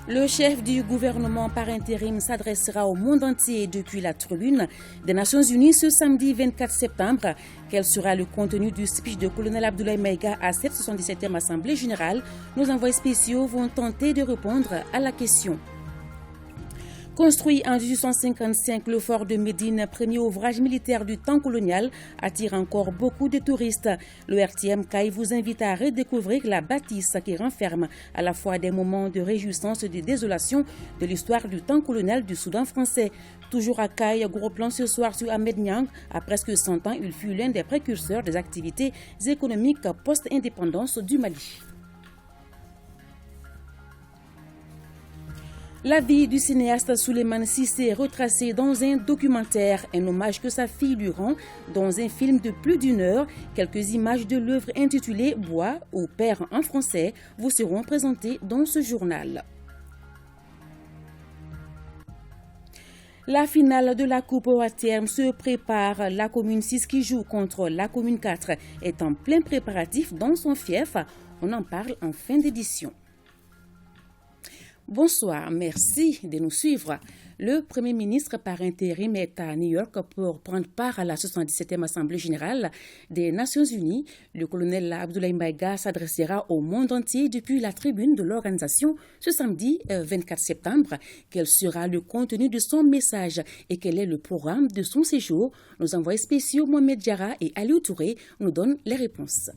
Le chef du gouvernement par intérim s'adressera au monde entier depuis la tribune des Nations Unies ce samedi 24 septembre. Quel sera le contenu du speech de colonel Abdoulaye Maïga à cette 77e Assemblée générale? Nos envoyés spéciaux vont tenter de répondre à la question. Construit en 1855, le fort de Médine, premier ouvrage militaire du temps colonial, attire encore beaucoup de touristes. Le RTM CAI vous invite à redécouvrir la bâtisse qui renferme à la fois des moments de réjouissance et de désolation de l'histoire du temps colonial du Soudan français. Toujours à CAI, gros plan ce soir sur Ahmed Niang. À presque 100 ans, il fut l'un des précurseurs des activités économiques post-indépendance du Mali. La vie du cinéaste Souleymane Cissé est retracée dans un documentaire, un hommage que sa fille lui rend dans un film de plus d'une heure. Quelques images de l'œuvre intitulée Bois ou Père en français vous seront présentées dans ce journal. La finale de la Coupe au terme se prépare. La commune 6 qui joue contre la commune 4 est en plein préparatif dans son fief. On en parle en fin d'édition. Bonsoir, merci de nous suivre. Le Premier ministre par intérim est à New York pour prendre part à la 77e Assemblée générale des Nations Unies. Le colonel Abdoulaye Maïga s'adressera au monde entier depuis la tribune de l'organisation ce samedi 24 septembre. Quel sera le contenu de son message et quel est le programme de son séjour? Nos envoyés spéciaux Mohamed Diarra et Aliou Touré nous donnent les réponses.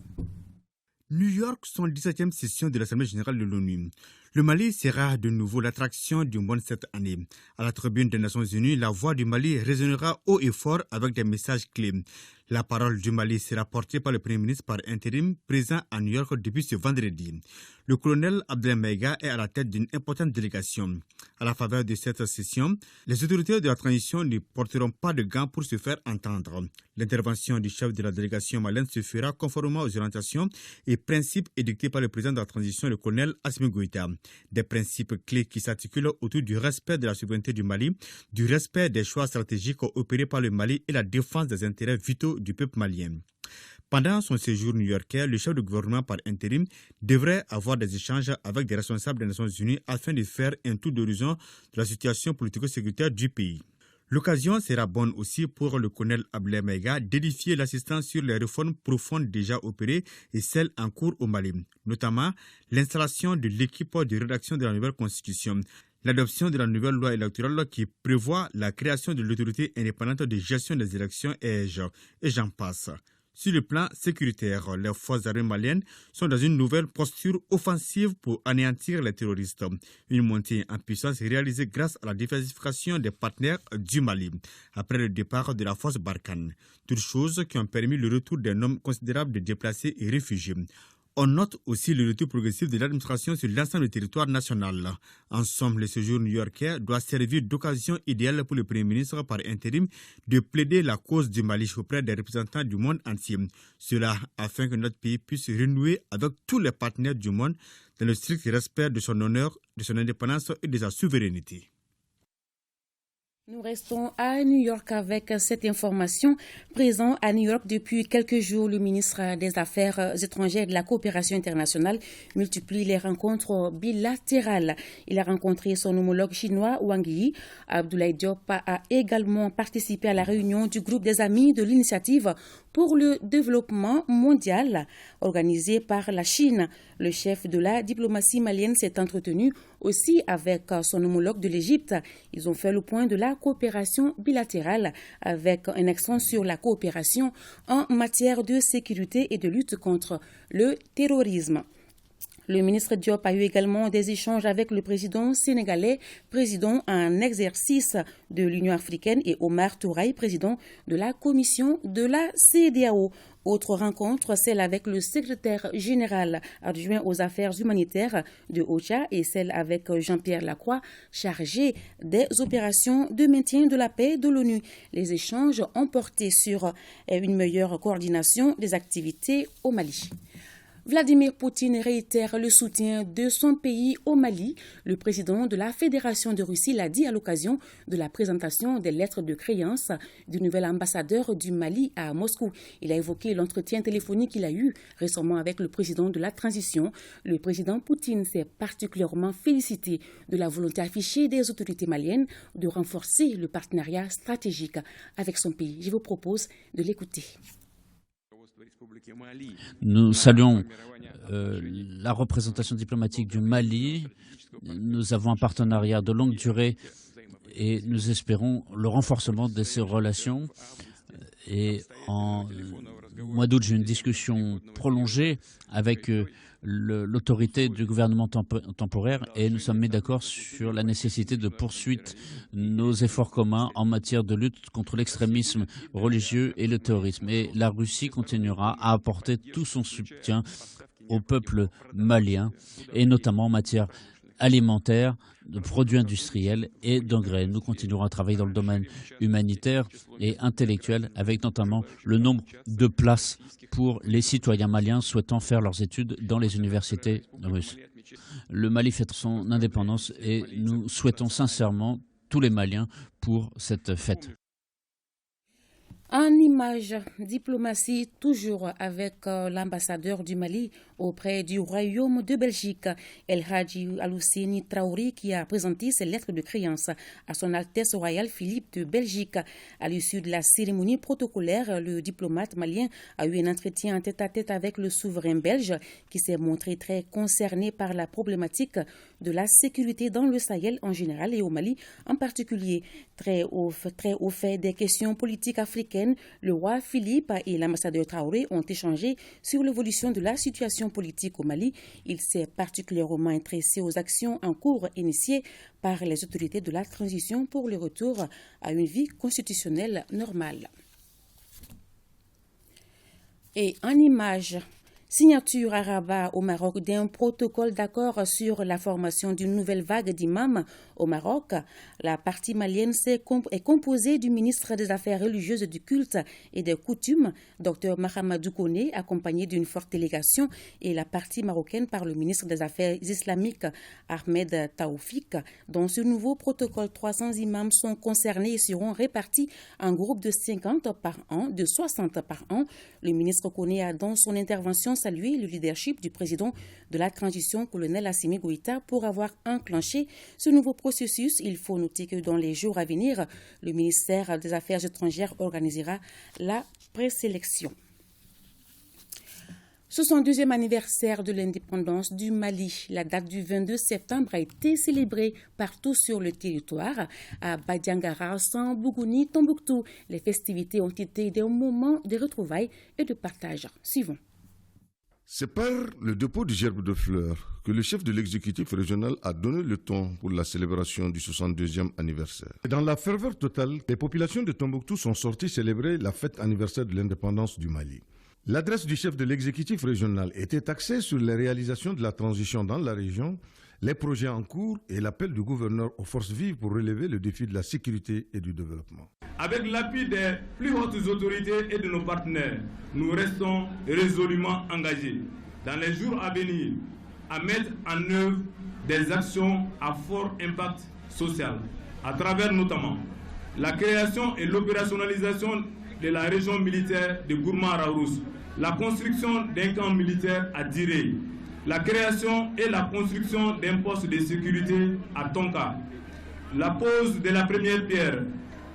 New York, 117e session de l'Assemblée générale de l'ONU. Le Mali sera de nouveau l'attraction du monde cette année. À la tribune des Nations Unies, la voix du Mali résonnera haut et fort avec des messages clés. La parole du Mali sera portée par le Premier ministre par intérim présent à New York depuis ce vendredi. Le colonel Abdoulaye Maïga est à la tête d'une importante délégation. À la faveur de cette session, les autorités de la transition ne porteront pas de gants pour se faire entendre. L'intervention du chef de la délégation malienne se fera conformément aux orientations et principes édictés par le président de la transition, le colonel Assimi Goïta. Des principes clés qui s'articulent autour du respect de la souveraineté du Mali, du respect des choix stratégiques opérés par le Mali et la défense des intérêts vitaux du peuple malien. Pendant son séjour new-yorkais, le chef de gouvernement par intérim devrait avoir des échanges avec des responsables des Nations Unies afin de faire un tour d'horizon de la situation politico-sécuritaire du pays. L'occasion sera bonne aussi pour le colonel Abdoulaye Maïga d'édifier l'assistance sur les réformes profondes déjà opérées et celles en cours au Mali, notamment l'installation de l'équipe de rédaction de la nouvelle constitution, l'adoption de la nouvelle loi électorale qui prévoit la création de l'autorité indépendante de gestion des élections et j'en passe. Sur le plan sécuritaire, les forces armées maliennes sont dans une nouvelle posture offensive pour anéantir les terroristes. Une montée en puissance réalisée grâce à la diversification des partenaires du Mali, après le départ de la force Barkhane. Toutes choses qui ont permis le retour d'un nombre considérable de déplacés et réfugiés. On note aussi le retour progressif de l'administration sur l'ensemble du territoire national. En somme, le séjour new-yorkais doit servir d'occasion idéale pour le Premier ministre par intérim de plaider la cause du Mali auprès des représentants du monde entier. Cela afin que notre pays puisse renouer avec tous les partenaires du monde dans le strict respect de son honneur, de son indépendance et de sa souveraineté. Nous restons à New York avec cette information. Présent à New York depuis quelques jours, le ministre des Affaires étrangères et de la coopération internationale multiplie les rencontres bilatérales. Il a rencontré son homologue chinois Wang Yi. Abdoulaye Diop a également participé à la réunion du groupe des amis de l'initiative pour le développement mondial organisée par la Chine. Le chef de la diplomatie malienne s'est entretenu aussi avec son homologue de l'Égypte. Ils ont fait le point de la coopération bilatérale avec un accent sur la coopération en matière de sécurité et de lutte contre le terrorisme. Le ministre Diop a eu également des échanges avec le président sénégalais, président en exercice de l'Union africaine, et Omar Touraï, président de la commission de la CEDEAO. Autre rencontre, celle avec le secrétaire général adjoint aux affaires humanitaires de OCHA et celle avec Jean-Pierre Lacroix, chargé des opérations de maintien de la paix de l'ONU. Les échanges ont porté sur une meilleure coordination des activités au Mali. Vladimir Poutine réitère le soutien de son pays au Mali. Le président de la Fédération de Russie l'a dit à l'occasion de la présentation des lettres de créance du nouvel ambassadeur du Mali à Moscou. Il a évoqué l'entretien téléphonique qu'il a eu récemment avec le président de la transition. Le président Poutine s'est particulièrement félicité de la volonté affichée des autorités maliennes de renforcer le partenariat stratégique avec son pays. Je vous propose de l'écouter. Nous saluons la représentation diplomatique du Mali. Nous avons un partenariat de longue durée et nous espérons le renforcement de ces relations. Et en mois d'août, j'ai eu une discussion prolongée avec l'autorité du gouvernement temporaire et nous sommes mis d'accord sur la nécessité de poursuivre nos efforts communs en matière de lutte contre l'extrémisme religieux et le terrorisme. Et la Russie continuera à apporter tout son soutien au peuple malien et notamment en matière alimentaire, de produits industriels et d'engrais. Nous continuerons à travailler dans le domaine humanitaire et intellectuel avec notamment le nombre de places pour les citoyens maliens souhaitant faire leurs études dans les universités russes. Le Mali fête son indépendance et nous souhaitons sincèrement tous les Maliens pour cette fête. En image, diplomatie toujours avec l'ambassadeur du Mali auprès du Royaume de Belgique, El Hadji Alousseini Traoré, qui a présenté ses lettres de créance à son Altesse royale Philippe de Belgique. À l'issue de la cérémonie protocolaire, le diplomate malien a eu un entretien en tête-à-tête avec le souverain belge qui s'est montré très concerné par la problématique de la sécurité dans le Sahel en général et au Mali en particulier. Très au fait des questions politiques africaines, le roi Philippe et l'ambassadeur Traoré ont échangé sur l'évolution de la situation politique au Mali. Il s'est particulièrement intéressé aux actions en cours initiées par les autorités de la transition pour le retour à une vie constitutionnelle normale. Et en image, signature à Rabat au Maroc d'un protocole d'accord sur la formation d'une nouvelle vague d'imams au Maroc. La partie malienne est composée du ministre des Affaires religieuses, du culte et des coutumes, Dr Mahamadou Koné, accompagné d'une forte délégation, et la partie marocaine par le ministre des Affaires islamiques, Ahmed Taoufik. Dans ce nouveau protocole, 300 imams sont concernés et seront répartis en groupes de 50 par an, de 60 par an. Le ministre Koné a dans son intervention salué le leadership du président de la transition, colonel Assimi Goïta, pour avoir enclenché ce nouveau processus. Il faut noter que dans les jours à venir, le ministère des Affaires étrangères organisera la présélection. 62e anniversaire de l'indépendance du Mali. La date du 22 septembre a été célébrée partout sur le territoire, à Badiangara, Sambougouni, Tombouctou. Les festivités ont été des moments de retrouvailles et de partage. Suivons. C'est par le dépôt de gerbes de fleurs que le chef de l'exécutif régional a donné le ton pour la célébration du 62e anniversaire. Dans la ferveur totale, les populations de Tombouctou sont sorties célébrer la fête anniversaire de l'indépendance du Mali. L'adresse du chef de l'exécutif régional était axée sur les réalisations de la transition dans la région, les projets en cours et l'appel du gouverneur aux forces vives pour relever le défi de la sécurité et du développement. Avec l'appui des plus hautes autorités et de nos partenaires, nous restons résolument engagés dans les jours à venir à mettre en œuvre des actions à fort impact social, à travers notamment la création et l'opérationnalisation de la région militaire de Gourma-Raous, la construction d'un camp militaire à Diré, la création et la construction d'un poste de sécurité à Tonka, la pose de la première pierre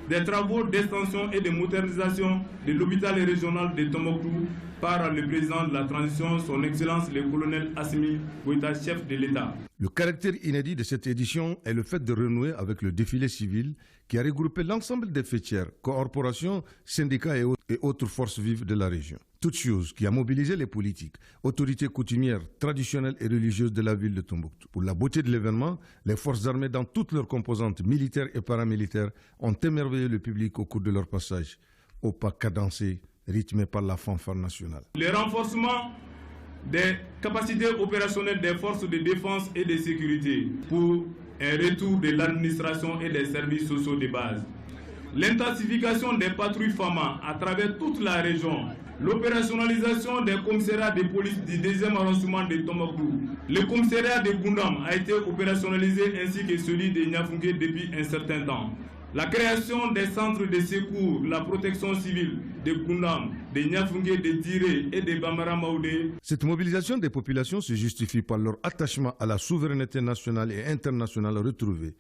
des travaux d'extension et de modernisation de l'hôpital régional de Tombouctou par le président de la transition, son Excellence le colonel Assimi Goïta, chef de l'État. Le caractère inédit de cette édition est le fait de renouer avec le défilé civil qui a regroupé l'ensemble des fêtières, corporations, syndicats et autres forces vives de la région. Toute chose qui a mobilisé les politiques, autorités coutumières, traditionnelles et religieuses de la ville de Tombouctou. Pour la beauté de l'événement, les forces armées dans toutes leurs composantes militaires et paramilitaires ont émerveillé le public au cours de leur passage, au pas cadencé, rythmé par la fanfare nationale. Le renforcement des capacités opérationnelles des forces de défense et de sécurité pour un retour de l'administration et des services sociaux de base. L'intensification des patrouilles FAMA à travers toute la région l'opérationnalisation des commissariats de police du 2e arrondissement de Tombouctou. Le commissariat de Goundam a été opérationnalisé ainsi que celui de Niafounké depuis un certain temps. La création des centres de secours, la protection civile de Goundam, de Niafounké, de Tiré et de Bambara Maoudé. Cette mobilisation des populations se justifie par leur attachement à la souveraineté nationale et internationale retrouvée.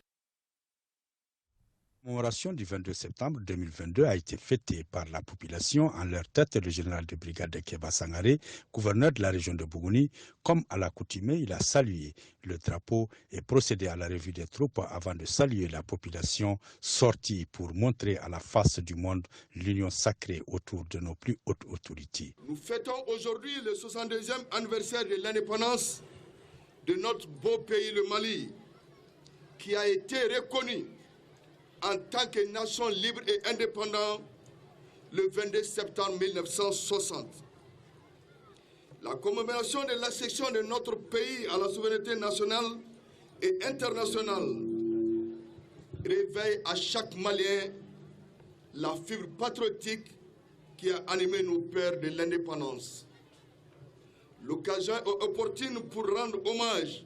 La commémoration du 22 septembre 2022 a été fêtée par la population, en leur tête le général de brigade de Keba Sangaré, gouverneur de la région de Bougouni. Comme à l'accoutumée, il a salué le drapeau et procédé à la revue des troupes avant de saluer la population sortie pour montrer à la face du monde l'union sacrée autour de nos plus hautes autorités. Nous fêtons aujourd'hui le 62e anniversaire de l'indépendance de notre beau pays, le Mali, qui a été reconnu en tant que nation libre et indépendante le 22 septembre 1960. La commémoration de l'accession de notre pays à la souveraineté nationale et internationale réveille à chaque Malien la fibre patriotique qui a animé nos pères de l'indépendance. L'occasion est opportune pour rendre hommage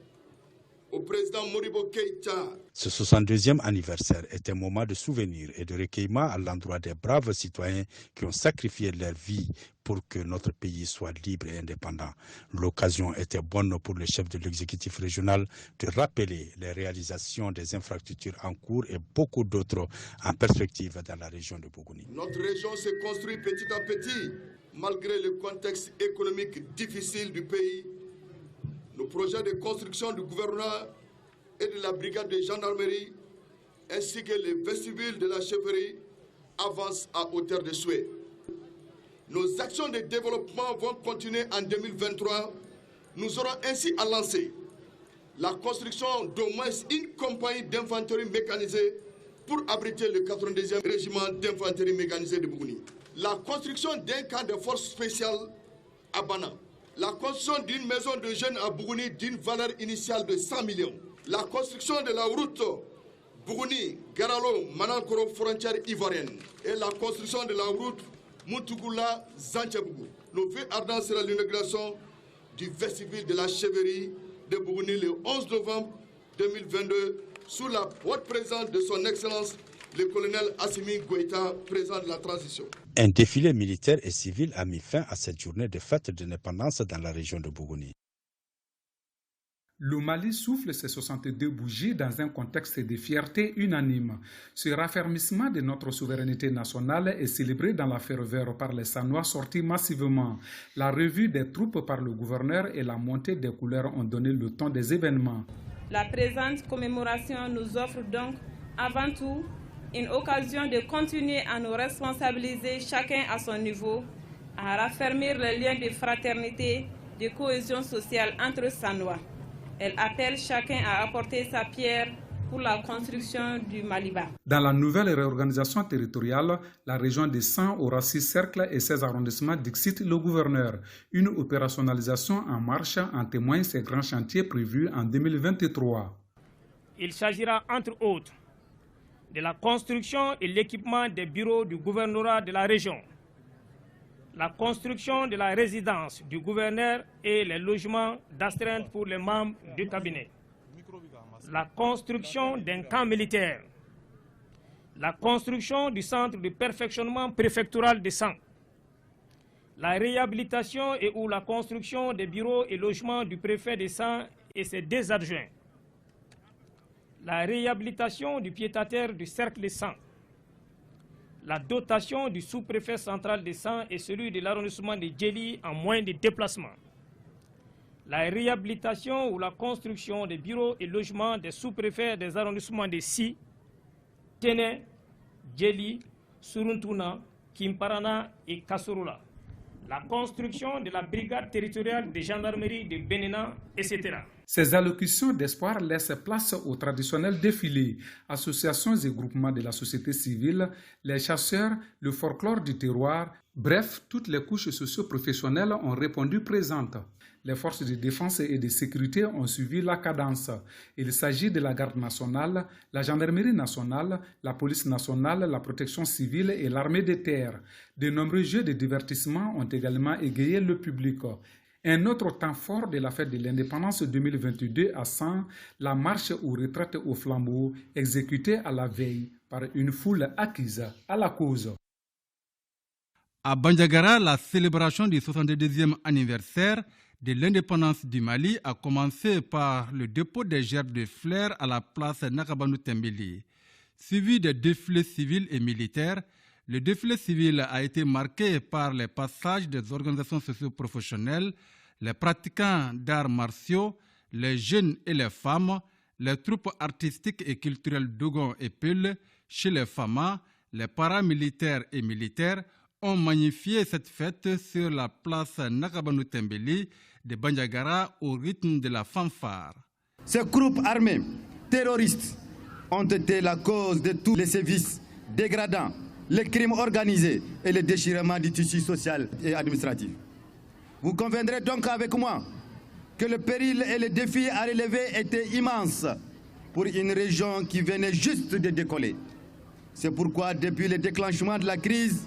au président Modibo Keïta. Ce 62e anniversaire est un moment de souvenir et de recueillement à l'endroit des braves citoyens qui ont sacrifié leur vie pour que notre pays soit libre et indépendant. L'occasion était bonne pour le chef de l'exécutif régional de rappeler les réalisations des infrastructures en cours et beaucoup d'autres en perspective dans la région de Bougouni. Notre région se construit petit à petit, malgré le contexte économique difficile du pays. Nos projets de construction du gouvernement et de la brigade de gendarmerie, ainsi que les vestibules de la chefferie, avancent à hauteur de souhait. Nos actions de développement vont continuer en 2023. Nous aurons ainsi à lancer la construction d'au moins une compagnie d'infanterie mécanisée pour abriter le 92e régiment d'infanterie mécanisée de Bougouni. La construction d'un camp de force spéciale à Bana. La construction d'une maison de jeunes à Bougouni d'une valeur initiale de 100 millions. La construction de la route Bougouni, Garalo, Manankoro, frontière ivoirienne. Et la construction de la route Moutougoula, Zantchabougou. Nos vœux ardents sera l'inauguration du vestibule de la chefferie de Bougouni le 11 novembre 2022 sous la haute présence de son Excellence le colonel Assimi Goïta, président de la transition. Un défilé militaire et civil a mis fin à cette journée de fête d'indépendance dans la région de Bougouni. Le Mali souffle ses 62 bougies dans un contexte de fierté unanime. Ce raffermissement de notre souveraineté nationale est célébré dans la ferveur par les Sanois sortis massivement. La revue des troupes par le gouverneur et la montée des couleurs ont donné le ton des événements. La présente commémoration nous offre donc avant tout une occasion de continuer à nous responsabiliser chacun à son niveau, à raffermir les liens de fraternité, de cohésion sociale entre Sanois. Elle appelle chacun à apporter sa pierre pour la construction du Maliba. Dans la nouvelle réorganisation territoriale, la région de San aura 6 cercles et 16 arrondissements, dixit le gouverneur. Une opérationnalisation en marche en témoigne ces grands chantiers prévus en 2023. Il s'agira entre autres de la construction et l'équipement des bureaux du gouvernorat de la région, la construction de la résidence du gouverneur et les logements d'astreinte pour les membres du cabinet, la construction d'un camp militaire, la construction du centre de perfectionnement préfectoral de San, la réhabilitation et ou la construction des bureaux et logements du préfet de San et ses 2 adjoints, la réhabilitation du pied-à-terre du cercle de San, la dotation du sous-préfet central de San et celui de l'arrondissement de Djeli en moyens de déplacement, la réhabilitation ou la construction des bureaux et logements des sous-préfets des arrondissements de Si, Téné, Djeli, Suruntuna, Kimparana et Kassurula, la construction de la brigade territoriale de gendarmerie de Benena, etc. Ces allocutions d'espoir laissent place au traditionnel défilé. Associations et groupements de la société civile, les chasseurs, le folklore du terroir, bref, toutes les couches socio-professionnelles ont répondu présentes. Les forces de défense et de sécurité ont suivi la cadence. Il s'agit de la garde nationale, la gendarmerie nationale, la police nationale, la protection civile et l'armée de terre. De nombreux jeux de divertissement ont également égayé le public. Un autre temps fort de la fête de l'indépendance 2022 à 100, la marche aux retraites au flambeau exécutée à la veille par une foule acquise à la cause. À Bandiagara, la célébration du 62e anniversaire de l'indépendance du Mali a commencé par le dépôt des gerbes de fleurs à la place Nakabanou Tembeli. Suivi des défilés civils et militaires, le défilé civil a été marqué par les passages des organisations socio-professionnelles, les pratiquants d'arts martiaux, les jeunes et les femmes, les troupes artistiques et culturelles Dogon et Peul, chez les Fama, les paramilitaires et militaires ont magnifié cette fête sur la place Nakabanou Tembeli de Bandiagara au rythme de la fanfare. Ces groupes armés terroristes ont été la cause de tous les sévices dégradants, les crimes organisés et le déchirement du tissu social et administratif. Vous conviendrez donc avec moi que le péril et les défis à relever étaient immenses pour une région qui venait juste de décoller. C'est pourquoi depuis le déclenchement de la crise,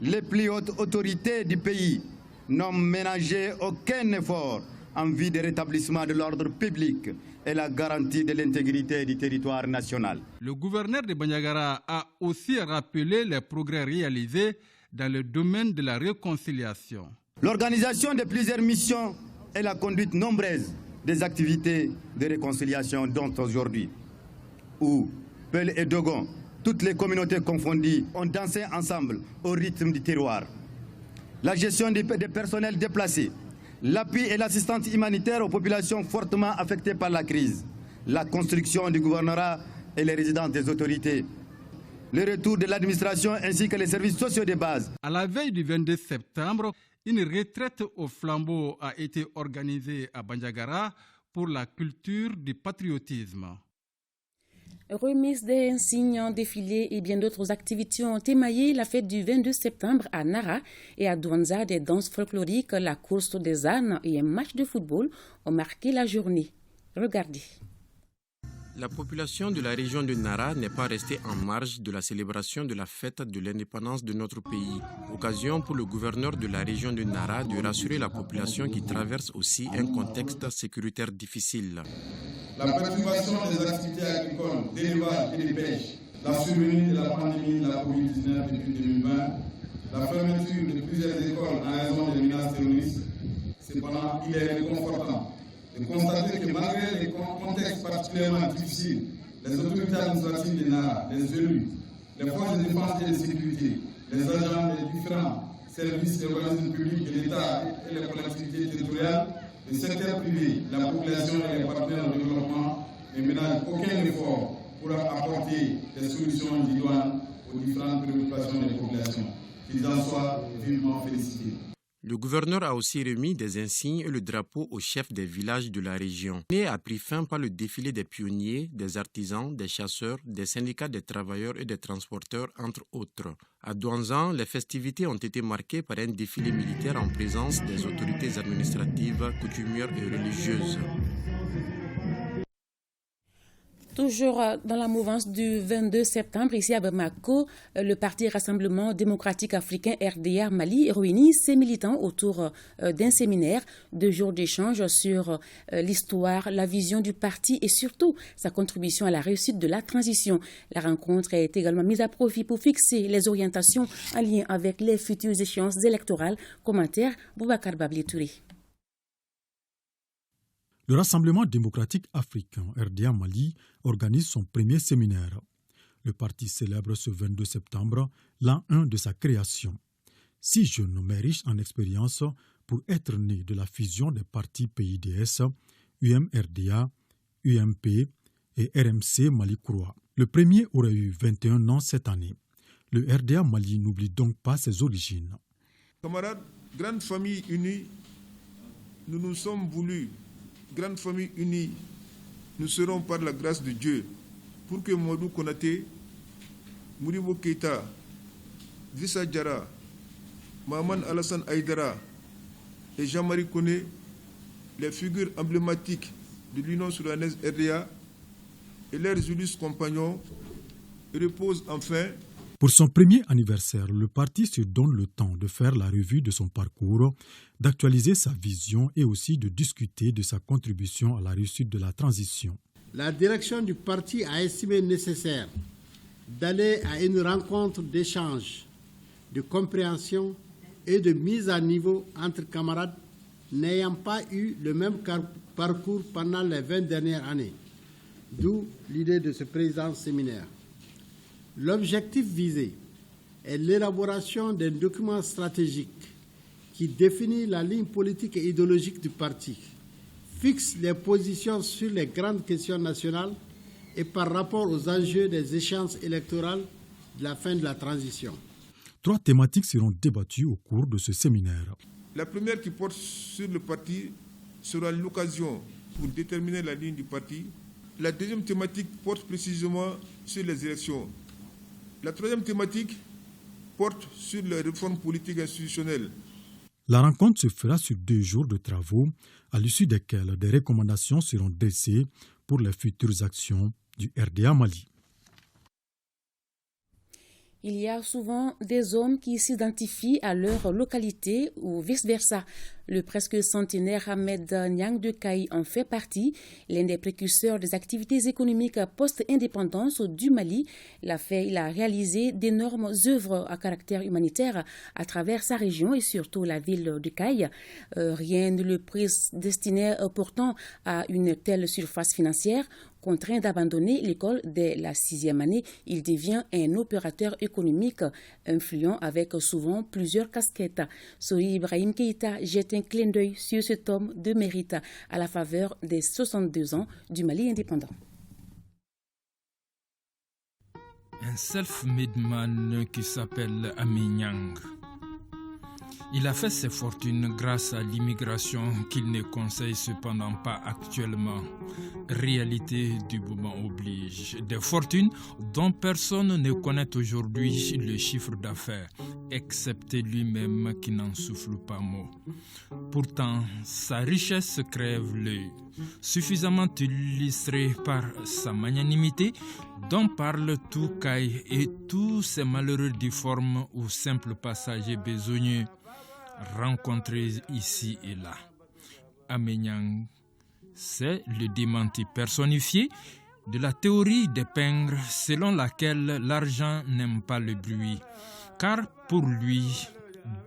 les plus hautes autorités du pays n'ont ménagé aucun effort en vue de rétablissement de l'ordre public et la garantie de l'intégrité du territoire national. Le gouverneur de Bandiagara a aussi rappelé les progrès réalisés dans le domaine de la réconciliation. L'organisation de plusieurs missions et la conduite nombreuse des activités de réconciliation dont aujourd'hui, où Peul et Dogon, toutes les communautés confondues, ont dansé ensemble au rythme du terroir. La gestion des personnels déplacés, l'appui et l'assistance humanitaire aux populations fortement affectées par la crise, la construction du gouvernorat et les résidences des autorités, le retour de l'administration ainsi que les services sociaux de base. À la veille du 22 septembre, une retraite au flambeau a été organisée à Bandiagara pour la culture du patriotisme. Remise des insignes, défilés et bien d'autres activités ont émaillé la fête du 22 septembre à Nara et à Douanza. Des danses folkloriques, la course des ânes et un match de football ont marqué la journée. Regardez. La population de la région de Nara n'est pas restée en marge de la célébration de la fête de l'indépendance de notre pays. Occasion pour le gouverneur de la région de Nara de rassurer la population qui traverse aussi un contexte sécuritaire difficile. La perturbation des activités agricoles, d'élevage et de pêche, la survenue de la pandémie de la COVID-19 depuis 2020, la fermeture de plusieurs écoles en raison des menaces terroristes. Cependant, il est réconfortant de constater que malgré les contextes particulièrement difficiles, les autorités administratives de Nara, les élus, les forces de défense et de sécurité, les agents des différents services et organismes publics de l'État et les collectivités territoriales, le secteur privé, la population et les partenaires de développement ne ménagent aucun effort pour apporter des solutions idoines aux différentes préoccupations des populations. Qu'ils en soient vivement félicités. Le gouverneur a aussi remis des insignes et le drapeau aux chefs des villages de la région. L'année a pris fin par le défilé des pionniers, des artisans, des chasseurs, des syndicats des travailleurs et des transporteurs, entre autres. À Douanzan, les festivités ont été marquées par un défilé militaire en présence des autorités administratives, coutumières et religieuses. Toujours dans la mouvance du 22 septembre, ici à Bamako, le Parti Rassemblement démocratique africain RDA Mali réunit ses militants autour d'un séminaire, 2 jours d'échange sur l'histoire, la vision du parti et surtout sa contribution à la réussite de la transition. La rencontre est également mise à profit pour fixer les orientations en lien avec les futures échéances électorales. Commentaire Boubacar Babli Touré. Le Rassemblement démocratique africain, RDA Mali, organise son premier séminaire. Le parti célèbre ce 22 septembre l'an 1 de sa création. 6 jeunes mais riches en expérience pour être nés de la fusion des partis PIDS, UMRDA, UMP et RMC Mali-Croix. Le premier aurait eu 21 ans cette année. Le RDA Mali n'oublie donc pas ses origines. Camarades, grande famille unie, nous nous sommes voulus. Grande famille unie, nous serons par la grâce de Dieu pour que Modou Konaté, Modibo Keïta, Vissa Diarra, Mahaman Alassane Aïdara et Jean-Marie Koné les figures emblématiques de l'Union soudanaise RDA et leurs illustres compagnons reposent enfin. Pour son premier anniversaire, le parti se donne le temps de faire la revue de son parcours, d'actualiser sa vision et aussi de discuter de sa contribution à la réussite de la transition. La direction du parti a estimé nécessaire d'aller à une rencontre d'échange, de compréhension et de mise à niveau entre camarades n'ayant pas eu le même parcours pendant les 20 dernières années, d'où l'idée de ce présent séminaire. L'objectif visé est l'élaboration d'un document stratégique qui définit la ligne politique et idéologique du parti, fixe les positions sur les grandes questions nationales et par rapport aux enjeux des échéances électorales de la fin de la transition. 3 thématiques seront débattues au cours de ce séminaire. La première, qui porte sur le parti, sera l'occasion pour déterminer la ligne du parti. La deuxième thématique porte précisément sur les élections. La troisième thématique porte sur les réformes politiques institutionnelles. La rencontre se fera sur 2 jours de travaux, à l'issue desquels des recommandations seront dressées pour les futures actions du RDA Mali. Il y a souvent des hommes qui s'identifient à leur localité ou vice-versa. Le presque centenaire Ahmed Niang de Kaï en fait partie, l'un des précurseurs des activités économiques post-indépendance du Mali. Il a réalisé d'énormes œuvres à caractère humanitaire à travers sa région et surtout la ville de Kaï. Rien ne le prédestinait pourtant à une telle surface financière. Contraint d'abandonner l'école dès la 6e année, il devient un opérateur économique influent avec souvent plusieurs casquettes. Sori Ibrahim Keïta jette un clin d'œil sur cet homme de mérite à la faveur des 62 ans du Mali indépendant. Un self-made man qui s'appelle Ami Niang. Il a fait ses fortunes grâce à l'immigration qu'il ne conseille cependant pas actuellement. Réalité du moment oblige. Des fortunes dont personne ne connaît aujourd'hui le chiffre d'affaires, excepté lui-même qui n'en souffle pas mot. Pourtant, sa richesse crève l'œil, suffisamment illustrée par sa magnanimité dont parle tout Kaï et tous ces malheureux difformes ou simples passagers besogneux rencontrés ici et là. Ami Niang, c'est le démenti personnifié de la théorie des pingres selon laquelle l'argent n'aime pas le bruit, car pour lui,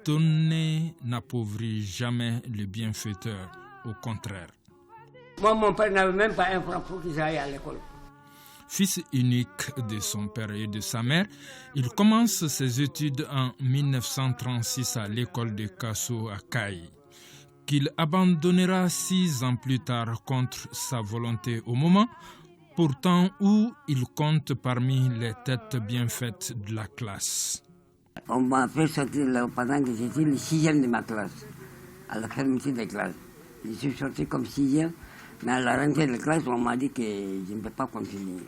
donner n'appauvrit jamais le bienfaiteur, au contraire. Moi, mon père n'avait même pas un franc pour que j'aille à l'école. Fils unique de son père et de sa mère, il commence ses études en 1936 à l'école de Kasso à Kaï, qu'il abandonnera 6 ans plus tard contre sa volonté au moment, pourtant où il compte parmi les têtes bien faites de la classe. On m'a fait sortir là pendant que j'étais le 6e de ma classe, à la fermeture des classes. Je suis sorti comme 6e, mais à la rentrée de classe, on m'a dit que je ne peux pas continuer.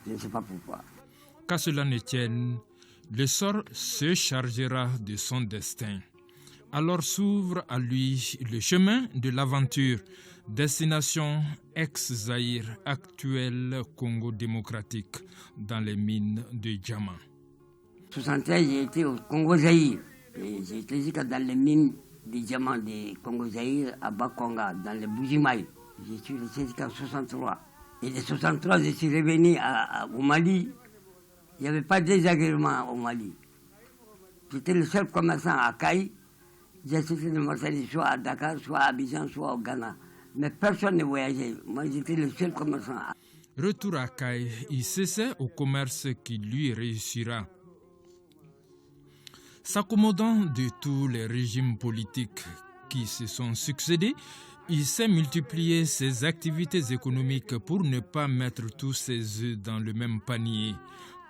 Je ne sais pas pourquoi. Qu'à cela ne tienne, le sort se chargera de son destin. Alors s'ouvre à lui le chemin de l'aventure, destination ex-Zaïre, actuel Congo démocratique, dans les mines de diamants. En 1973, j'ai été au Congo-Zaïre. J'ai été jusqu'à dans les mines de diamants du Congo-Zaïre à Bakonga, dans les Bougimaï. Je suis resté jusqu'en 1963. Et en 1963, je suis revenu au Mali. Il n'y avait pas de désagrément au Mali. J'étais le seul commerçant à Kaï. J'ai acheté des marchandises soit à Dakar, soit à Abidjan, soit au Ghana. Mais personne ne voyageait. Moi, j'étais le seul commerçant. Retour à Kaï, il s'essaie au commerce qui lui réussira. S'accommodant de tous les régimes politiques qui se sont succédés, il sait multiplier ses activités économiques pour ne pas mettre tous ses œufs dans le même panier,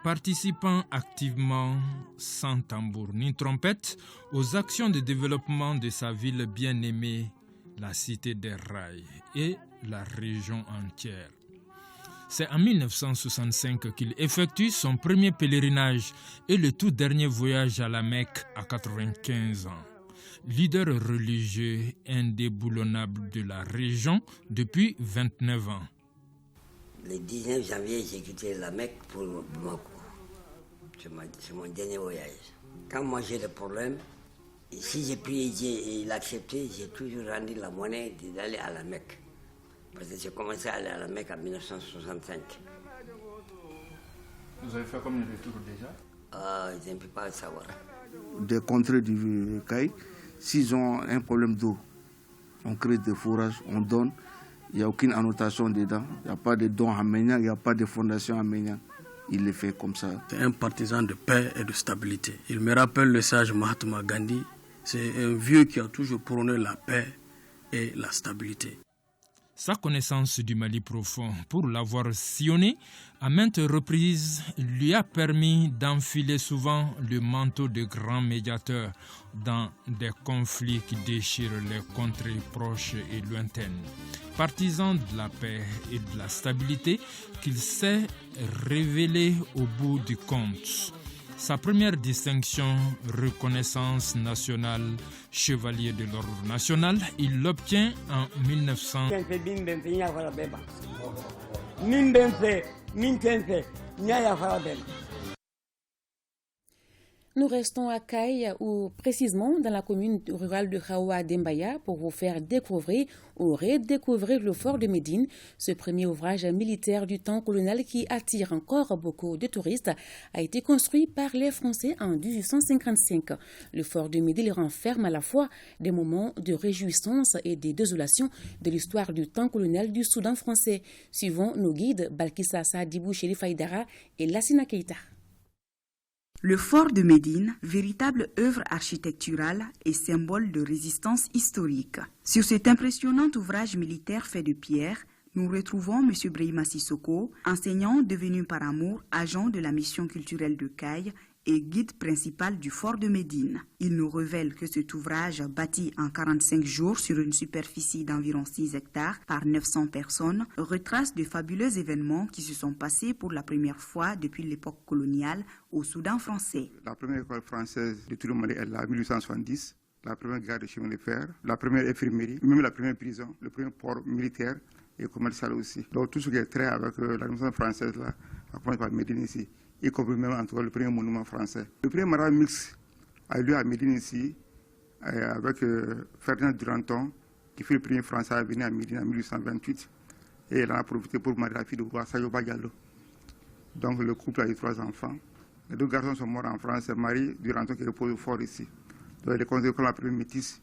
participant activement, sans tambour ni trompette, aux actions de développement de sa ville bien-aimée, la cité des rails, et la région entière. C'est en 1965 qu'il effectue son premier pèlerinage et le tout dernier voyage à la Mecque à 95 ans. leader religieux indéboulonnable de la région depuis 29 ans. Le 19 janvier, j'ai quitté la Mecque pour Bamako. C'est mon dernier voyage. Quand moi j'ai des problèmes, si j'ai prié Dieu et il a accepté, j'ai toujours rendu la monnaie d'aller à la Mecque. Parce que j'ai commencé à aller à la Mecque en 1965. Vous avez fait combien de tours déjà? Je ne peux pas le savoir. Des contrées du Caille, s'ils ont un problème d'eau, on crée des fourrages, on donne. Il n'y a aucune annotation dedans. Il n'y a pas de don à Ménian, il n'y a pas de fondation à Ménian. Il le fait comme ça. C'est un partisan de paix et de stabilité. Il me rappelle le sage Mahatma Gandhi. C'est un vieux qui a toujours prôné la paix et la stabilité. Sa connaissance du Mali profond, pour l'avoir sillonné à maintes reprises, lui a permis d'enfiler souvent le manteau de grand médiateur dans des conflits qui déchirent les contrées proches et lointaines. Partisan de la paix et de la stabilité qu'il s'est révélé au bout du compte. Sa première distinction, reconnaissance nationale, chevalier de l'ordre national, il l'obtient en 1900. Nous restons à Caille, ou précisément dans la commune rurale de Hawa Dembaya, pour vous faire découvrir ou redécouvrir le fort de Médine, ce premier ouvrage militaire du temps colonial qui attire encore beaucoup de touristes, a été construit par les Français en 1855. Le fort de Médine renferme à la fois des moments de réjouissance et de désolation de l'histoire du temps colonial du Soudan français. Suivant nos guides Balkissa Sadibou Chérif Aïdara et Lassina Keita. Le fort de Médine, véritable œuvre architecturale et symbole de résistance historique. Sur cet impressionnant ouvrage militaire fait de pierre, nous retrouvons M. Brahima Sissoko, enseignant devenu par amour agent de la mission culturelle de Caille et guide principal du fort de Médine. Il nous révèle que cet ouvrage, bâti en 45 jours sur une superficie d'environ 6 hectares par 900 personnes, retrace de fabuleux événements qui se sont passés pour la première fois depuis l'époque coloniale au Soudan français. La première école française de tout le Mali est là, en 1870. La première gare de chemin de fer, la première infirmerie, même la première prison, le premier port militaire et commercial aussi. Donc tout ce qui est trait avec l'administration française là, a commencé par Médine ici. Y compris même en tout cas le premier monument français. Le premier mariage mixte a eu lieu à Médine ici, avec Ferdinand Duranton, qui fut le premier Français à venir à Médine en 1828. Et il en a profité pour marier la fille du roi Sayoba Diallo. Donc le couple a eu 3 enfants. Les 2 garçons sont morts en France, c'est Marie Duranton qui repose au fort ici. Donc elle est considérée comme la première métisse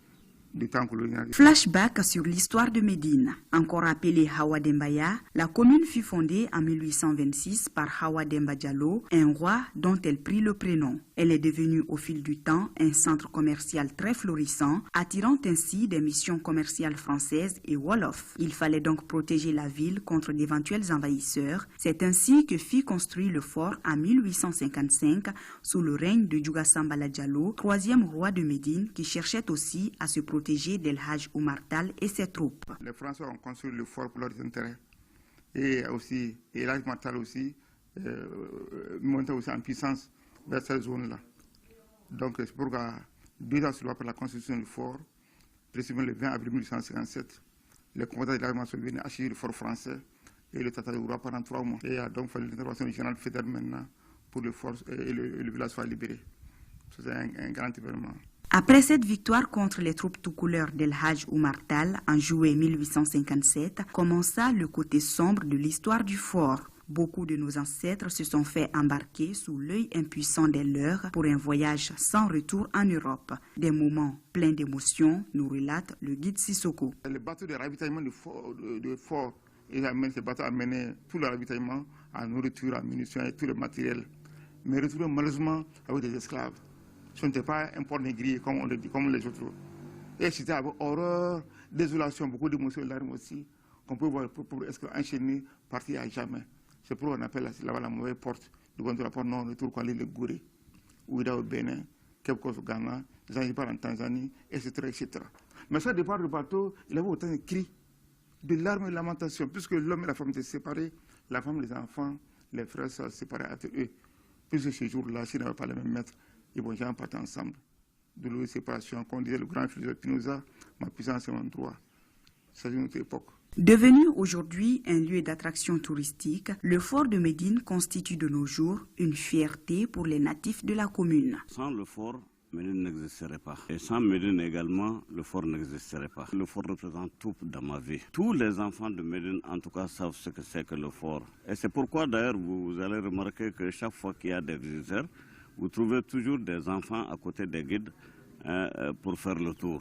du temps colonial. Flashback sur l'histoire de Médine. Encore appelée Hawa Dembaya, la commune fut fondée en 1826 par Hawa Demba Diallo, un roi dont elle prit le prénom. Elle est devenue au fil du temps un centre commercial très florissant, attirant ainsi des missions commerciales françaises et wolof. Il fallait donc protéger la ville contre d'éventuels envahisseurs. C'est ainsi que fut construit le fort en 1855 sous le règne de Djouga Sambala Diallo, 3e roi de Médine, qui cherchait aussi à se protéger d'El Hadj Oumar Tall et ses troupes. Les Français ont construit le fort pour leurs intérêts. Et aussi, El Hadj Oumar Tall aussi montait aussi en puissance vers cette zone-là. Donc c'est pourquoi 2 ans sur la construction du fort, précisément le 20 avril 1857, les commandants de l'armée sont venus acheter le fort français et le Tata de Roua pendant 3 mois. Et il a donc fallu l'intervention du général fédéral maintenant pour le fort et le village soit libéré. C'est un grand événement. Après cette victoire contre les troupes tout couleurs d'El Hadj Oumar Tall en juillet 1857, commença le côté sombre de l'histoire du fort. Beaucoup de nos ancêtres se sont fait embarquer sous l'œil impuissant des leurs pour un voyage sans retour en Europe. Des moments pleins d'émotions, nous relate le guide Sissoko. Le bateau de ravitaillement du fort, ces bateaux amenaient tout le ravitaillement en nourriture, en munitions et tout le matériel. Mais retrouvés malheureusement avec des esclaves. Ce n'était pas un port négrier comme on le dit, comme les autres. Et c'était avec horreur, désolation, beaucoup d'émotions, larmes aussi, qu'on peut voir pour enchaîner, partir à jamais. C'est pourquoi on appelle là-bas la mauvaise porte, du rapport non-retour, qu'on le Gouré, Ouida au Bénin, Cape Coast au Ghana, Zanzibar en Tanzanie, etc., etc. Mais ça, départ du bateau, il y avait autant de cris, de larmes et de lamentations, puisque l'homme et la femme étaient séparés, la femme et les enfants, les frères sont séparés entre eux. Puisque ce jour-là, s'ils n'avaient pas le même maître, ils vont jamais partir ensemble. de l'eau de séparation, comme disait le grand philosophe Spinoza, ma puissance est mon droit. C'est une autre époque. Devenu aujourd'hui un lieu d'attraction touristique, le fort de Médine constitue de nos jours une fierté pour les natifs de la commune. Sans le fort, Médine n'existerait pas. Et sans Médine également, le fort n'existerait pas. Le fort représente tout dans ma vie. Tous les enfants de Médine, en tout cas, savent ce que c'est que le fort. Et c'est pourquoi d'ailleurs, vous allez remarquer que chaque fois qu'il y a des visiteurs, vous trouvez toujours des enfants à côté des guides pour faire le tour.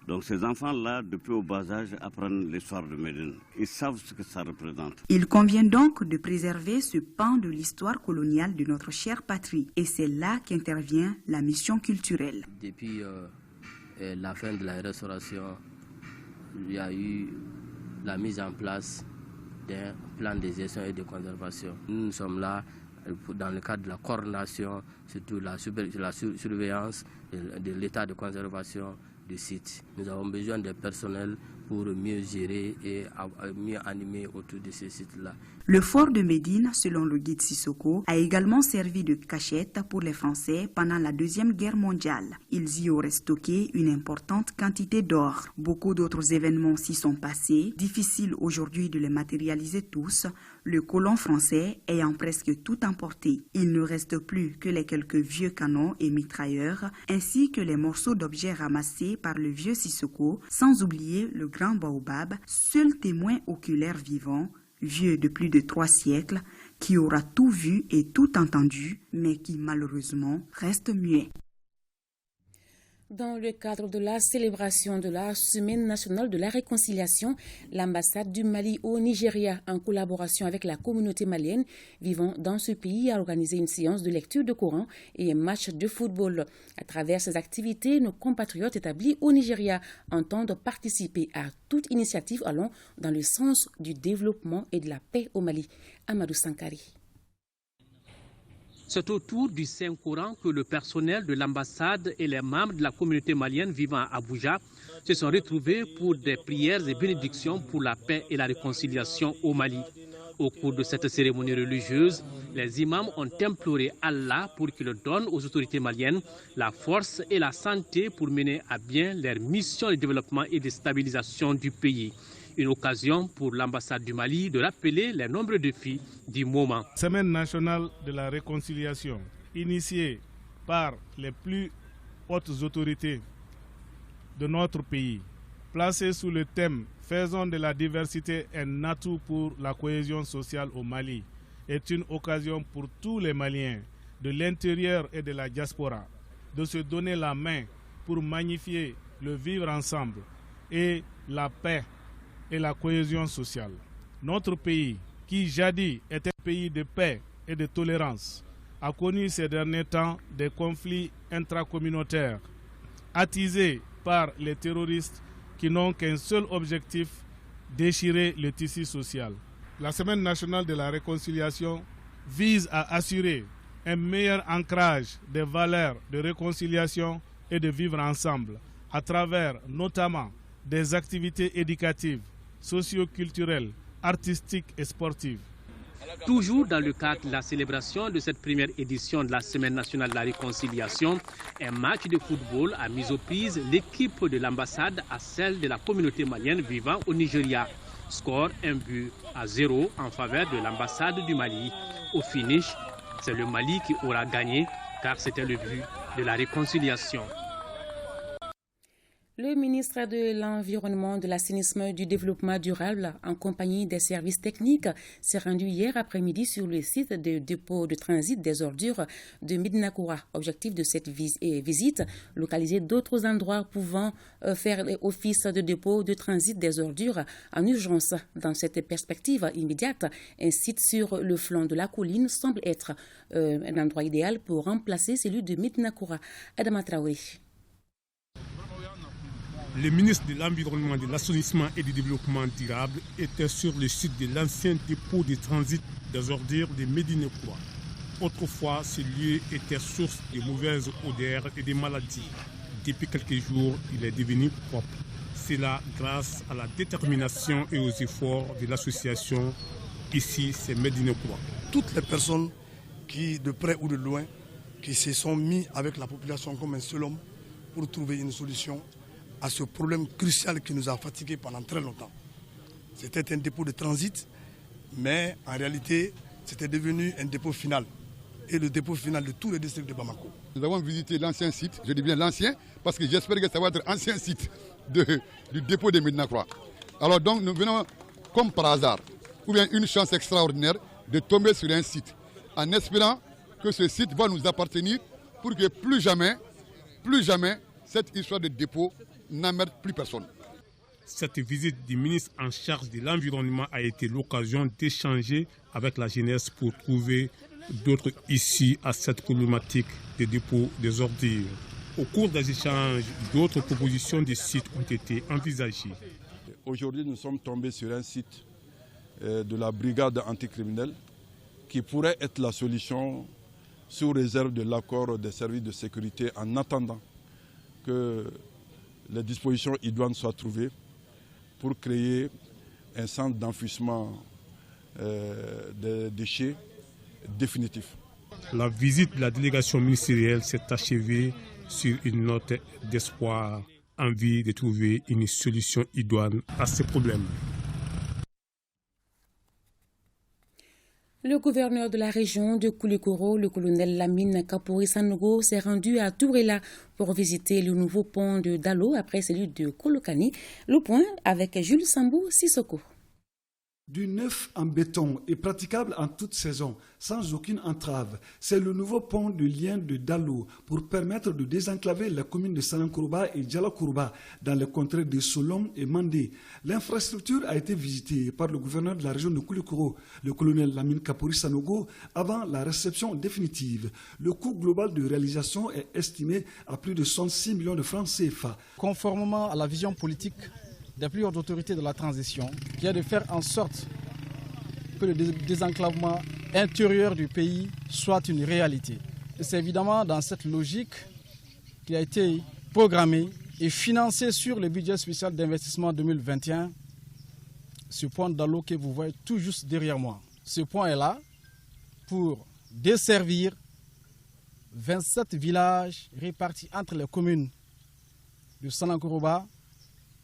Donc ces enfants-là, depuis au bas âge, apprennent l'histoire de Médine. Ils savent ce que ça représente. Il convient donc de préserver ce pan de l'histoire coloniale de notre chère patrie. Et c'est là qu'intervient la mission culturelle. Depuis la fin de la restauration, il y a eu la mise en place d'un plan de gestion et de conservation. Nous sommes là dans le cadre de la coordination, surtout la surveillance de l'état de conservation du site. Nous avons besoin de personnel pour mieux gérer et mieux animer autour de ces sites-là. Le fort de Médine, selon le guide Sissoko, a également servi de cachette pour les Français pendant la Deuxième Guerre mondiale. Ils y auraient stocké une importante quantité d'or. Beaucoup d'autres événements s'y sont passés, difficile aujourd'hui de les matérialiser tous, le colon français ayant presque tout emporté. Il ne reste plus que les quelques vieux canons et mitrailleurs, ainsi que les morceaux d'objets ramassés par le vieux Sissoko, sans oublier le grand baobab, seul témoin oculaire vivant, vieux de plus de 3 siècles, qui aura tout vu et tout entendu, mais qui malheureusement reste muet. Dans le cadre de la célébration de la Semaine nationale de la réconciliation, l'ambassade du Mali au Nigeria, en collaboration avec la communauté malienne vivant dans ce pays, a organisé une séance de lecture de Coran et un match de football. À travers ces activités, nos compatriotes établis au Nigeria entendent participer à toute initiative allant dans le sens du développement et de la paix au Mali. Amadou Sankari. C'est autour du Saint-Coran que le personnel de l'ambassade et les membres de la communauté malienne vivant à Abuja se sont retrouvés pour des prières et bénédictions pour la paix et la réconciliation au Mali. Au cours de cette cérémonie religieuse, les imams ont imploré Allah pour qu'il donne aux autorités maliennes la force et la santé pour mener à bien leur mission de développement et de stabilisation du pays. Une occasion pour l'ambassade du Mali de rappeler les nombreux défis du moment. Semaine nationale de la réconciliation, initiée par les plus hautes autorités de notre pays, placée sous le thème « Faisons de la diversité un atout pour la cohésion sociale au Mali », est une occasion pour tous les Maliens de l'intérieur et de la diaspora de se donner la main pour magnifier le vivre ensemble et la paix et la cohésion sociale. Notre pays, qui jadis était un pays de paix et de tolérance, a connu ces derniers temps des conflits intracommunautaires, attisés par les terroristes qui n'ont qu'un seul objectif, déchirer le tissu social. La Semaine nationale de la réconciliation vise à assurer un meilleur ancrage des valeurs de réconciliation et de vivre ensemble, à travers notamment des activités éducatives, socio-culturelles, artistiques et sportives. Toujours dans le cadre de la célébration de cette première édition de la Semaine nationale de la réconciliation, un match de football a mis aux prises l'équipe de l'ambassade à celle de la communauté malienne vivant au Nigeria. Score 1-0 en faveur de l'ambassade du Mali. Au finish, c'est le Mali qui aura gagné car c'était le but de la réconciliation. Le ministre de l'Environnement, de l'Assainissement et du Développement durable, en compagnie des services techniques, s'est rendu hier après-midi sur le site de dépôt de transit des ordures de Médina-Koura. Objectif de cette visite, localiser d'autres endroits pouvant faire office de dépôt de transit des ordures en urgence. Dans cette perspective immédiate, un site sur le flanc de la colline semble être un endroit idéal pour remplacer celui de Médina-Koura. Adama Traoré. Le ministre de l'Environnement, de l'Assainissement et du Développement durable était sur le site de l'ancien dépôt de transit des ordures de Médina-Koura. Autrefois, ce lieu était source de mauvaises odeurs et de maladies. Depuis quelques jours, il est devenu propre. C'est là grâce à la détermination et aux efforts de l'association. Ici, c'est Médina-Koura. Toutes les personnes qui, de près ou de loin, qui se sont mis avec la population comme un seul homme pour trouver une solution à ce problème crucial qui nous a fatigués pendant très longtemps. C'était un dépôt de transit, mais en réalité, c'était devenu un dépôt final. Et le dépôt final de tous les districts de Bamako. Nous avons visité l'ancien site, je dis bien l'ancien, parce que j'espère que ça va être ancien site du dépôt de Médina Croix. Alors donc nous venons comme par hasard, ou bien une chance extraordinaire de tomber sur un site, en espérant que ce site va nous appartenir pour que plus jamais, cette histoire de dépôt n'emmerde plus personne. Cette visite du ministre en charge de l'environnement a été l'occasion d'échanger avec la jeunesse pour trouver d'autres issues à cette problématique des dépôts des ordures. Au cours des échanges, d'autres propositions de sites ont été envisagées. Aujourd'hui, nous sommes tombés sur un site de la brigade anticriminelle qui pourrait être la solution sous réserve de l'accord des services de sécurité en attendant que les dispositions idoines soient trouvées pour créer un centre d'enfouissement des déchets définitif. La visite de la délégation ministérielle s'est achevée sur une note d'espoir, envie de trouver une solution idoine à ces problèmes. Le gouverneur de la région de Koulikoro, le colonel Lamine Kapori Sanogo, s'est rendu à Tourela pour visiter le nouveau pont de Dalo après celui de Kolokani. Le point avec Jules Sambou Sissoko. Du neuf en béton et praticable en toute saison, sans aucune entrave. C'est le nouveau pont de lien de Dalo pour permettre de désenclaver la commune de Sanankuruba et Djalakuruba dans les contrées de Solom et Mandé. L'infrastructure a été visitée par le gouverneur de la région de Koulikoro, le colonel Lamine Kapori Sanogo, avant la réception définitive. Le coût global de réalisation est estimé à plus de 106 millions de francs CFA. Conformément à la vision politique des plus hautes autorités de la transition, qui est de faire en sorte que le désenclavement intérieur du pays soit une réalité. Et c'est évidemment dans cette logique qui a été programmé et financé sur le budget spécial d'investissement 2021, ce pont Dalo que vous voyez tout juste derrière moi. Ce pont est là pour desservir 27 villages répartis entre les communes de Sanankuruba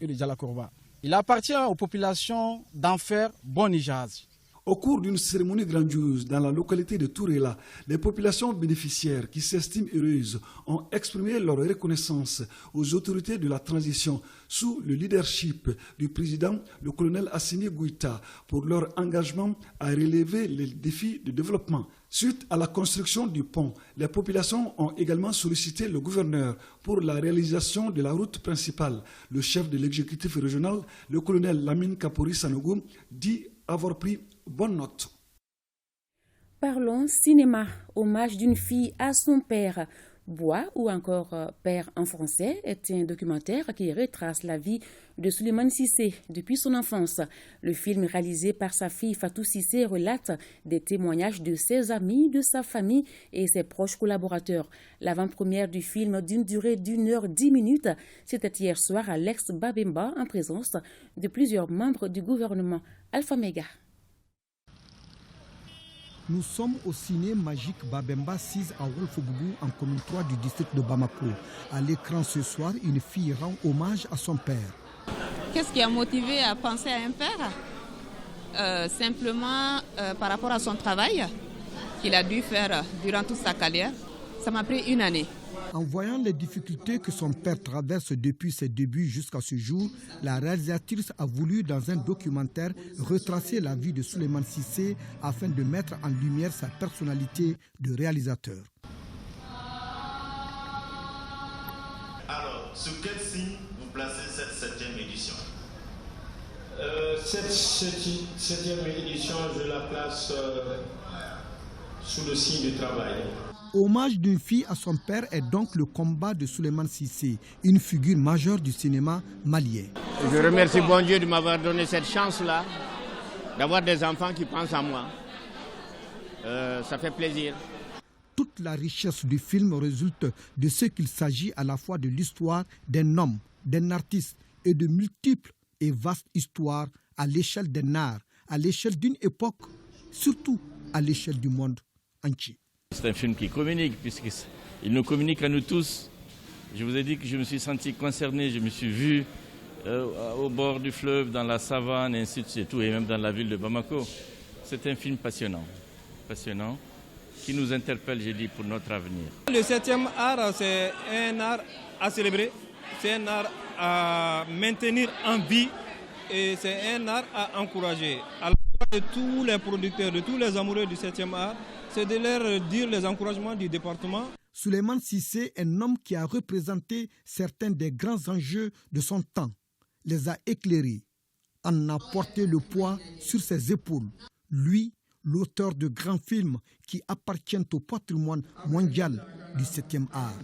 et de Djalakuruba. Il appartient aux populations d'en faire bon usage. Au cours d'une cérémonie grandiose dans la localité de Tourela, les populations bénéficiaires qui s'estiment heureuses ont exprimé leur reconnaissance aux autorités de la transition sous le leadership du président, le colonel Assimi Goïta, pour leur engagement à relever les défis de développement. Suite à la construction du pont, les populations ont également sollicité le gouverneur pour la réalisation de la route principale. Le chef de l'exécutif régional, le colonel Lamine Kapori Sanogo, dit avoir pris bonne note. Parlons cinéma, hommage d'une fille à son père. Bois ou encore Père en français est un documentaire qui retrace la vie de Souleymane Cissé depuis son enfance. Le film réalisé par sa fille Fatou Cissé relate des témoignages de ses amis, de sa famille et ses proches collaborateurs. L'avant-première du film d'une durée d'1h10, c'était hier soir à l'ex-Babemba en présence de plusieurs membres du gouvernement. Alpha Mega. Nous sommes au ciné magique Babemba 6 à Wolfbougou en commune 3 du district de Bamako. À l'écran ce soir, une fille rend hommage à son père. Qu'est-ce qui a motivé à penser à un père? Simplement par rapport à son travail qu'il a dû faire durant toute sa carrière. Ça m'a pris une année. En voyant les difficultés que son père traverse depuis ses débuts jusqu'à ce jour, la réalisatrice a voulu, dans un documentaire, retracer la vie de Souleymane Cissé afin de mettre en lumière sa personnalité de réalisateur. Alors, sur quel signe vous placez cette 7e édition? Cette 7e édition, je la place sous le signe du travail. Hommage d'une fille à son père est donc le combat de Souleymane Cissé, une figure majeure du cinéma malien. Je remercie bon Dieu de m'avoir donné cette chance-là, d'avoir des enfants qui pensent à moi. Ça fait plaisir. Toute la richesse du film résulte de ce qu'il s'agit à la fois de l'histoire d'un homme, d'un artiste et de multiples et vastes histoires à l'échelle d'un art, à l'échelle d'une époque, surtout à l'échelle du monde entier. C'est un film qui communique, puisqu'il nous communique à nous tous. Je vous ai dit que je me suis senti concerné, je me suis vu au bord du fleuve, dans la savane, et ainsi de suite, et même dans la ville de Bamako. C'est un film passionnant, qui nous interpelle, j'ai dit, pour notre avenir. Le 7e art, c'est un art à célébrer, c'est un art à maintenir en vie et c'est un art à encourager. À la fois de tous les producteurs, de tous les amoureux du 7e art, c'est de leur dire les encouragements du département. Souleymane Cissé, un homme qui a représenté certains des grands enjeux de son temps, les a éclairés, en a porté le poids sur ses épaules. Lui, l'auteur de grands films qui appartiennent au patrimoine mondial du 7e art.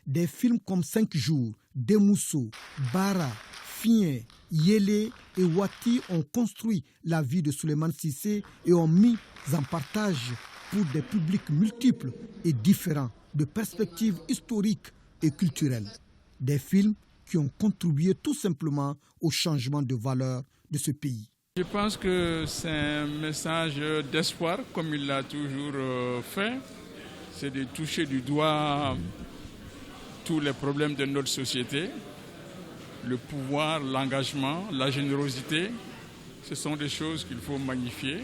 Des films comme 5 jours, Demousso, Bara, Fien, Yélé et Wati ont construit la vie de Souleymane Cissé et ont mis en partage pour des publics multiples et différents de perspectives historiques et culturelles. Des films qui ont contribué tout simplement au changement de valeur de ce pays. Je pense que c'est un message d'espoir, comme il l'a toujours fait. C'est de toucher du doigt tous les problèmes de notre société. Le pouvoir, l'engagement, la générosité, ce sont des choses qu'il faut magnifier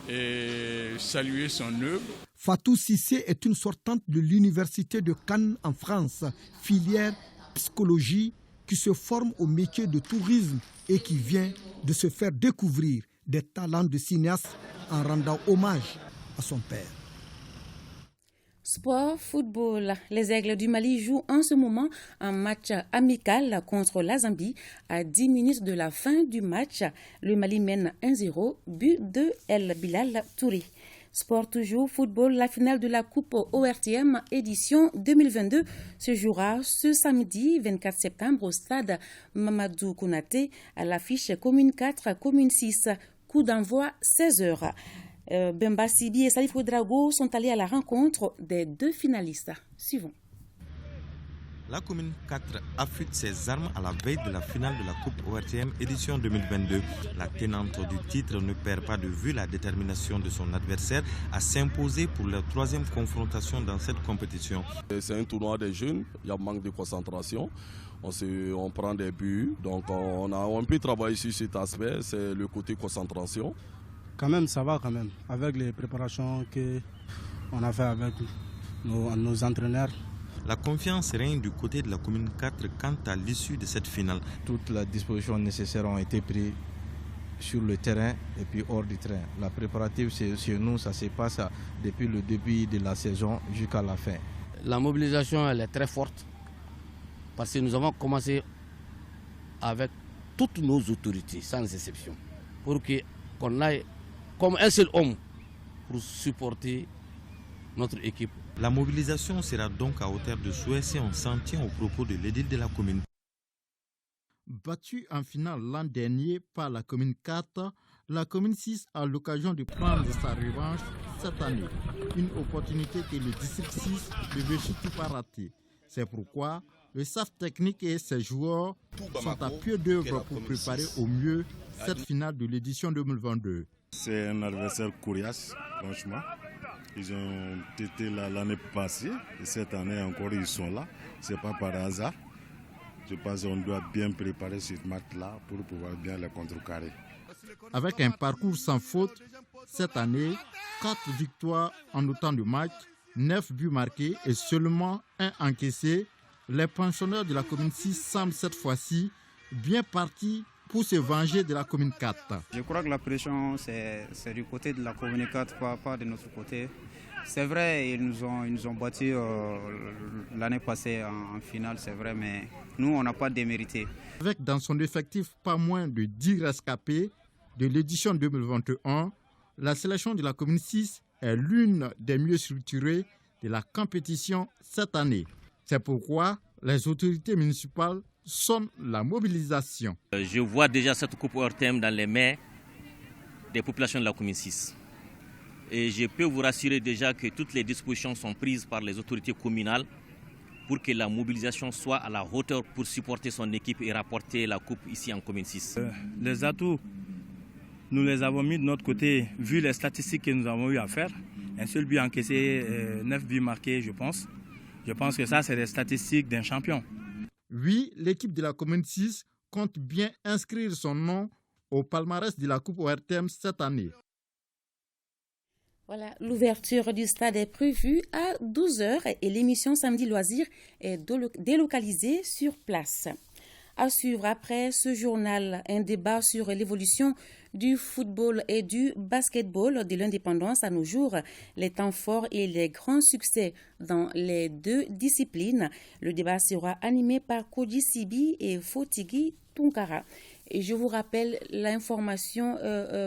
et saluer son œuvre. Fatou Cissé est une sortante de l'université de Cannes en France, filière psychologie, qui se forme au métier de tourisme et qui vient de se faire découvrir des talents de cinéaste en rendant hommage à son père. Sport, football. Les Aigles du Mali jouent en ce moment un match amical contre la Zambie. À 10 minutes de la fin du match, le Mali mène 1-0, but de El Bilal Touré. Sport toujours, football, la finale de la Coupe ORTM édition 2022 se jouera ce samedi 24 septembre au stade Mamadou Konaté à l'affiche Commune 4, Commune 6. Coup d'envoi 16h. Bemba Sibi et Salif Ouedraogo sont allés à la rencontre des deux finalistes. Suivons. La commune 4 affûte ses armes à la veille de la finale de la Coupe ORTM édition 2022. La tenante du titre ne perd pas de vue la détermination de son adversaire à s'imposer pour la troisième confrontation dans cette compétition. C'est un tournoi des jeunes, il y a un manque de concentration. On prend des buts, donc on a un peu travaillé sur cet aspect, c'est le côté concentration. Quand même, ça va quand même, avec les préparations qu'on a fait avec nos entraîneurs. La confiance règne du côté de la commune 4 quant à l'issue de cette finale. Toutes les dispositions nécessaires ont été prises sur le terrain et puis hors du terrain. La préparative chez nous, ça se passe depuis le début de la saison jusqu'à la fin. La mobilisation elle est très forte parce que nous avons commencé avec toutes nos autorités, sans exception, pour qu'on aille comme un seul homme pour supporter notre équipe. La mobilisation sera donc à hauteur de souhait si on s'en tient aux propos de l'édile de la commune. Battue en finale l'an dernier par la commune 4, la commune 6 a l'occasion de prendre sa revanche cette année. Une opportunité que le district 6 ne veut surtout pas rater. C'est pourquoi le staff technique et ses joueurs sont à pied d'œuvre pour préparer au mieux cette finale de l'édition 2022. C'est un adversaire coriace, franchement. Ils ont été là l'année passée et cette année encore ils sont là. Ce n'est pas par hasard. Je pense qu'on doit bien préparer ce match-là pour pouvoir bien les contrecarrer. Avec un parcours sans faute, cette année, 4 victoires en autant de matchs, 9 buts marqués et seulement 1 encaissé, les pensionnaires de la commune 6 semblent cette fois-ci bien partis pour se venger de la commune 4. Je crois que la pression, c'est du côté de la commune 4, pas de notre côté. C'est vrai, ils nous ont battus l'année passée en finale, c'est vrai, mais nous, on n'a pas démérité. Avec dans son effectif pas moins de 10 rescapés de l'édition 2021, la sélection de la commune 6 est l'une des mieux structurées de la compétition cette année. C'est pourquoi les autorités municipales sonnent la mobilisation. Je vois déjà cette coupe ORTM dans les mains des populations de la commune 6. Et je peux vous rassurer déjà que toutes les dispositions sont prises par les autorités communales pour que la mobilisation soit à la hauteur pour supporter son équipe et rapporter la coupe ici en commune 6. Les atouts nous les avons mis de notre côté, vu les statistiques que nous avons eu à faire. Un seul but encaissé, 9 buts marqués, je pense. Je pense que ça, c'est des statistiques d'un champion. Oui, l'équipe de la commune 6 compte bien inscrire son nom au palmarès de la Coupe ORTM cette année. Voilà, l'ouverture du stade est prévue à 12h et l'émission Samedi Loisirs est délocalisée sur place. À suivre après ce journal, un débat sur l'évolution du football et du basketball de l'indépendance à nos jours, les temps forts et les grands succès dans les deux disciplines. Le débat sera animé par Koji Sibi et Fotigui Tunkara. Et je vous rappelle l'information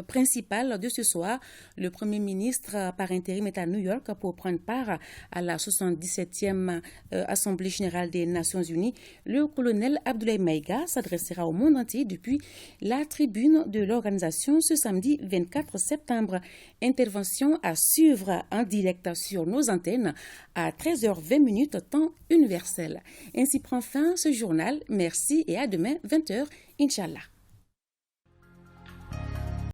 principale de ce soir. Le Premier ministre par intérim est à New York pour prendre part à la 77e Assemblée générale des Nations unies. Le colonel Abdoulaye Maïga s'adressera au monde entier depuis la tribune de l'organisation ce samedi 24 septembre. Intervention à suivre en direct sur nos antennes à 13h20 temps universel. Ainsi prend fin ce journal. Merci et à demain 20h, Inch'Allah.